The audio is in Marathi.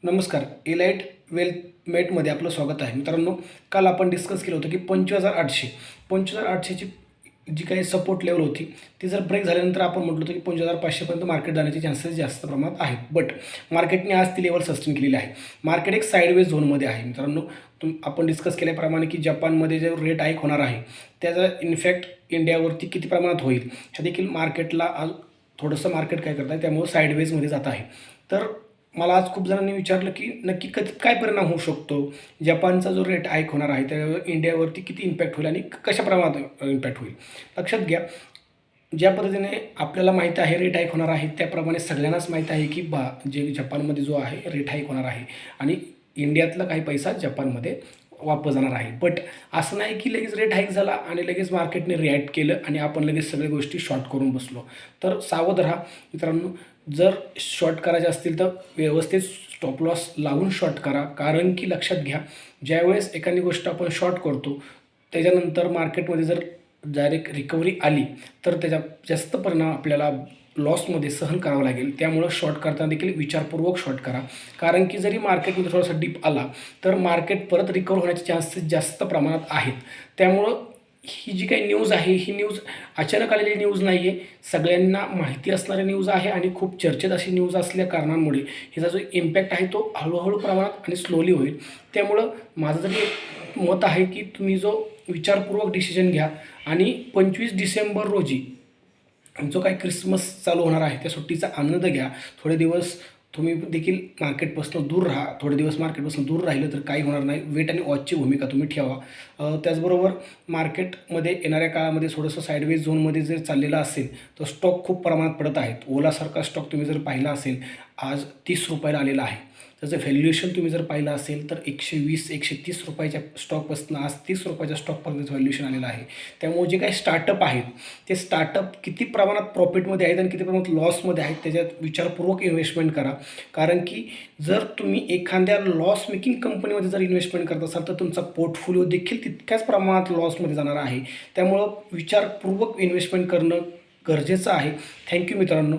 नमस्कार. एलाइट वेल्थ मेटमध्ये आपलं स्वागत आहे. मित्रांनो, काल आपण डिस्कस केलं होतं की 25,800ची जी काही सपोर्ट लेवल होती, ती जर ब्रेक झाल्यानंतर आपण म्हटलं होतं की 25,500 पर्यंत मार्केट जाण्याचे चान्सेस जास्त प्रमाणात आहेत. बट मार्केटने आज ती लेवल सस्टेन केलेली आहे. मार्केट एक साइडवेज झोनमध्ये आहे. मित्रांनो, आपण डिस्कस केल्याप्रमाणे की जपानमध्ये जे रेट हाईक होणार आहे, त्याचा इन्फॅक्ट इंडियावरती किती प्रमाणात होईल, हे देखील मार्केटला आज थोडंसं मार्केट काय करत आहे, त्यामुळे साइडवेजमध्ये जात आहे. तर मला आज खूप जणांनी विचारलं की नक्की कधी काय परिणाम होऊ शकतो, जपानचा जो रेट हाईक होणार आहे त्यावर इंडियावरती किती इम्पॅक्ट होईल आणि कशा प्रमाणात इम्पॅक्ट होईल. लक्षात घ्या, ज्या पद्धतीने आपल्याला माहीत आहे रेट हाईक होणार आहे, त्याप्रमाणे सगळ्यांनाच माहीत आहे की जे जपानमध्ये जो आहे रेट हाईक होणार आहे आणि इंडियातला काही पैसा जपानमध्ये वापस जाणार आहे. बट असं नाही की लगेच रेट हाईक झाला आणि लगेच मार्केटने रिॲक्ट केलं आणि आपण लगेच सगळ्या गोष्टी शॉर्ट करून बसलो. तर सावध राहा मित्रांनो. जर शॉर्ट करायचे असतील तर व्यवस्थित स्टॉप लॉस लावून शॉर्ट करा. कारण की लक्षात घ्या, ज्यावेळेस एखादी गोष्ट आपण शॉर्ट करतो, त्याच्यानंतर मार्केटमध्ये जर डायरेक्ट रिकव्हरी आली तर त्याचा जास्त परिणाम आपल्याला लॉसमध्ये सहन करावा लागेल. त्यामुळं शॉर्ट करताना देखील विचारपूर्वक शॉर्ट करा. कारण की जरी मार्केटमध्ये थोडासा डिप आला तर मार्केट परत रिकवर होण्याचे चान्सेस जास्त प्रमाणात आहेत. त्यामुळं ही जी काही न्यूज आहे, ही न्यूज अचानक आलेली न्यूज नाही आहे. सगळ्यांना माहिती असणारी न्यूज आहे आणि खूप चर्चेत अशी न्यूज असल्या कारणांमुळे ह्याचा जो इम्पॅक्ट आहे तो हळूहळू प्रमाणात आणि स्लोली होईल. त्यामुळं माझं तरी एक मत आहे की तुम्ही जो विचारपूर्वक डिसिजन घ्या आणि 25 डिसेंबर रोजी जो काही क्रिसमस चालू होणार आहे त्या सुट्टीचा आनंद घ्या. थोडे दिवस तुम्ही देखील मार्केटपासून दूर राहा. थोडे दिवस मार्केटपासून दूर राहिलं तर काही होणार नाही. वेट आणि वॉचची भूमिका तुम्ही ठेवा. त्याचबरोबर मार्केटमध्ये येणाऱ्या काळामध्ये थोडंसं साईडवेज झोनमध्ये जर चाललेलं असेल तर स्टॉक खूप प्रमाणात पडत आहेत. ओलासारखा स्टॉक तुम्ही जर पाहिला असेल, आज ₹30 आलेला आहे. त्याचं व्हॅल्युएशन तुम्ही जर पाहिलं असेल तर ₹120-130 स्टॉकपासून आज ₹30 स्टॉकपर्यंत व्हॅल्युएशन आलेलं आहे. त्यामुळे जे काही स्टार्टअप आहेत, ते स्टार्टअप किती प्रमाणात प्रॉफिटमध्ये आहेत आणि किती प्रमाणात लॉसमध्ये आहेत, त्याच्यात विचारपूर्वक इन्व्हेस्टमेंट करा. कारण की जर तुम्ही एखाद्या लॉस मेकिंग कंपनीमध्ये जर इन्व्हेस्टमेंट करत असाल तर तुमचा पोर्टफोलिओ देखील तितक्याच प्रमाणात लॉसमध्ये जाणार आहे. त्यामुळं विचारपूर्वक इन्व्हेस्टमेंट करणं गरजेचं आहे. थँक्यू मित्रांनो.